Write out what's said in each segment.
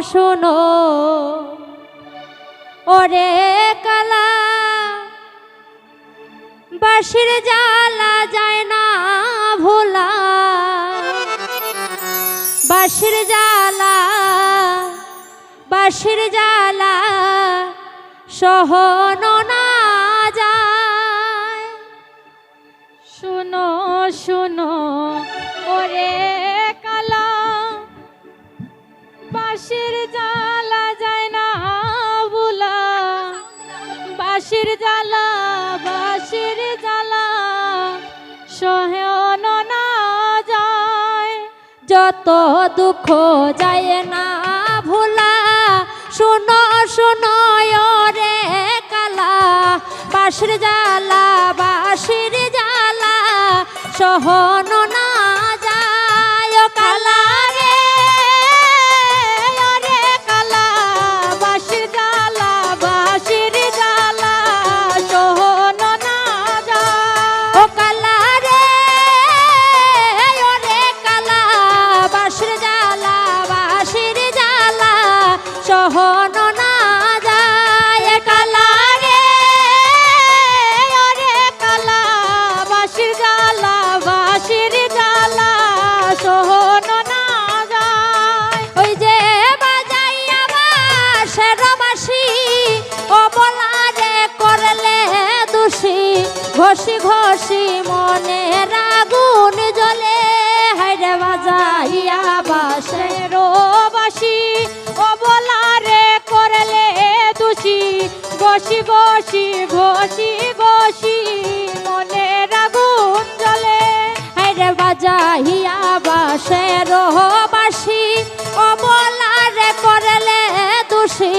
শোনো ওরে কালা বাঁশির জ্বালা যায় না ভোলা বাঁশির জ্বালা সহনো না যায়। শোনো শোনো ওরে কালা বাঁশির জ্বালা যায় না ভোলা বাঁশির জ্বালা সহনো না যায়। যত দুঃখ যায় না ভোলা শোনো শোনো ওরে কালা বাঁশির জ্বালা সহনো না যায়। ও কালা রে ওরে কালা বাঁশির জ্বালা সহনো না যায়। ও কালা রে ওরে কালা বাঁশির জ্বালা সহনো না যায়। কালা রে ওরে কালা বাঁশির জ্বালা সহনো না যায়। ওই যে বাজাইয়া বাঁশের বাঁশি ও বলারে করলে দোষী ঘষি ঘষি মনের আগুন জ্বলে। হায়রে বাজাইয়া বাঁশের বাঁশি ও বলারে করলে দোষী ঘষি মনের আগুন জ্বলে। হায়রে বাজাইয়া বাঁশের বাঁশি ও বলারে করলে দোষী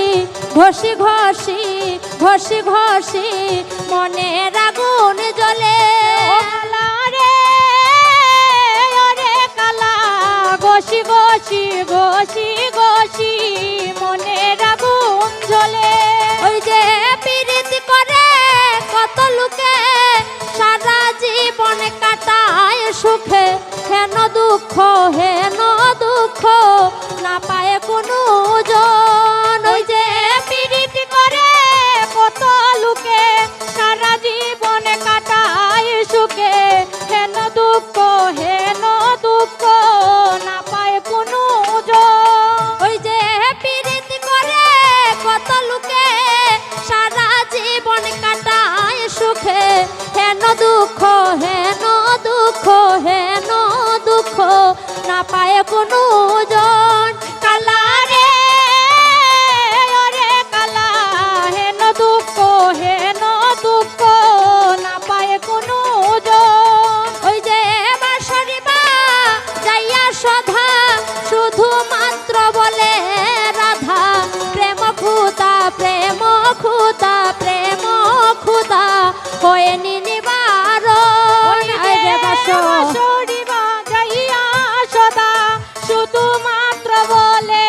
ঘষি মনের আগুন জ্বলে। ও কালা রে ওরে কালা ঘষি মনের আগুন জ্বলে। ওই যে পীড়িত করে কত লোকে সারা জীবন কাটায় সুখে হেন দুঃখ না পায় কোনো জন। ওই যে পীড়িত করে কত লোকে সারা জীবন কাটায় সুখে হেন দুঃখ না পায় কোনো জন। ওই যে পীড়িত করে কত লোকে সারা জীবন কাটায় সুখে হেন দুঃখ না পায় কোনো জন। কালা রে ওরে কালা হেন দুঃখ না পায় কোনো জন। ওই যে বাঁশরি বা যাইয়া সধা শুধুমাত্র বলে রাধা প্রেম ক্ষুধা হয়ে নিবারণ। আরে বাঁশরি বাজাইয়া সদা শুধুমাত্র বলে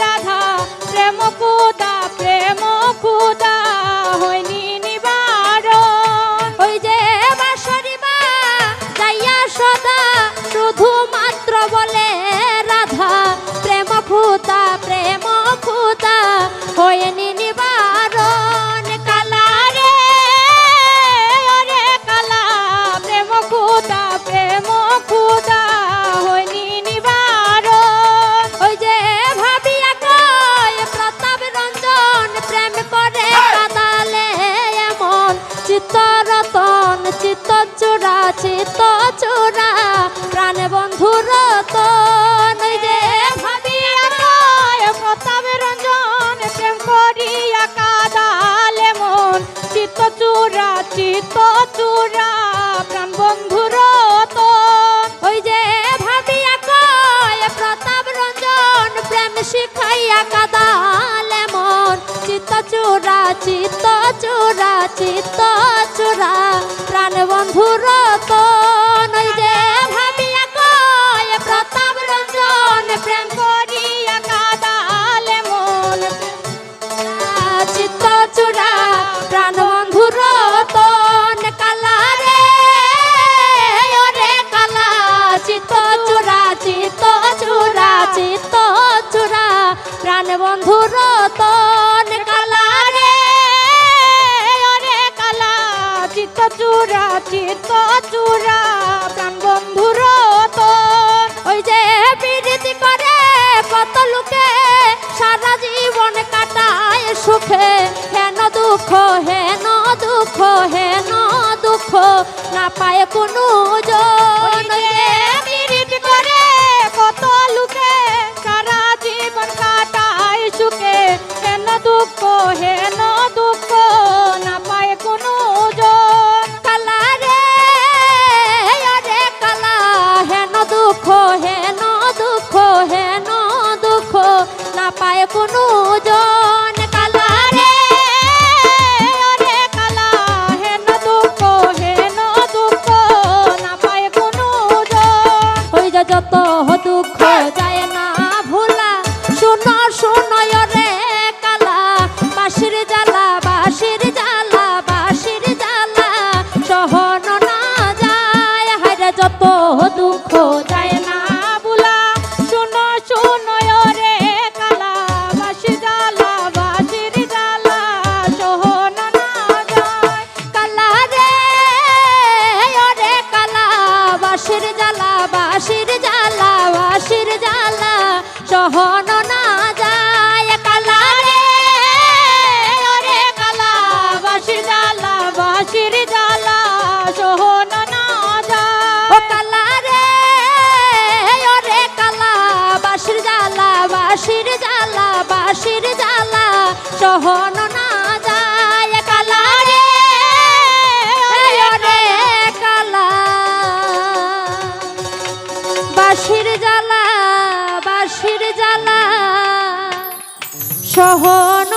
রাধা প্রেম ক্ষুধা হয়নি নিবারণ। ওই যে বাঁশরি বা যাইয়া সদা শুধুমাত্র বলে রাধা প্রেম ক্ষুধা হয়ে নিবারণ। কালা রে ওরে কালা প্রেম ক্ষুধা হয়নি নিবারণ। ওই যে ভাবিয়া কয় প্রতাপ রঞ্জন প্রেম করে কাদালে এমন চিত্তরতন চিত্ত চোরা প্রাণ বন্ধু রতন। ওই যে ভাবিয়া কয় প্রতাপ রঞ্জন প্রেম করিয়া কাদালে মন চিত্ত চূড়া প্রাণ বন্ধু রতন। ওই যে ভাবিয়া কয় প্রতাপ রঞ্জন প্রেম শিখাইয়া কাদালে মন চিত্ত চোরা প্রাণ বন্ধু রতন। ওই যে ভাবিয়া কয় প্রতাপ রঞ্জন প্রেম করিয়া কাদালে মন চিত্ত চোরা প্রাণ বন্ধু রতন। কালা রে ওরে কালা চিত্ত চোরা প্রাণ বন্ধু রতন কালা রে ওরে কালা চিত্ত চূড়া প্রাণ বন্ধু রতন। ওই যে প্রীতি করে কত লোকে সারা জীবন কাটায় সুখে, হেন দুঃখ হেন দুঃখ হেন দুঃখ না পায় কোনো জন। ওই যে পিরিত করে কত লোকে সারা জীবন কাটায় সুখে, হেন দুঃখ না পায় কোনো জন। কালা রে ওরে কালা হেন দুঃখ হেন দুঃখ হেন দুঃখ না পায় কোনো জন। কালা রে ওরে কালা হেন দুঃখ না পায় কোনো জন। ওই যে যত দুঃখ যায় না ভোলা, শোনো শোনো রে কালা বাঁশির জ্বালা বাঁশির জ্বালা বাঁশির জ্বালা সহন না যায়। হায়রে যত দুঃখ যায় না বুলা শোনো শোনো রে কালা বাঁশি জ্বালা বাঁশির জ্বালা সহন না যায়। কালা রে ওরে কালা বাঁশির জ্বালা বাঁশির জ্বালা বাঁশির জ্বালা সহন না যায়। কালা রে ওরে কালা বাঁশির জ্বালা বাঁশির জ্বালা সহন না যায়। ও কালা রে ওরে কালা বাঁশির জ্বালা বাঁশির জ্বালা বাঁশির জ্বালা সহন না যায়। কালা রে ওরে কালা বাঁশির জ্বালা বাঁশির জ্বালা সহন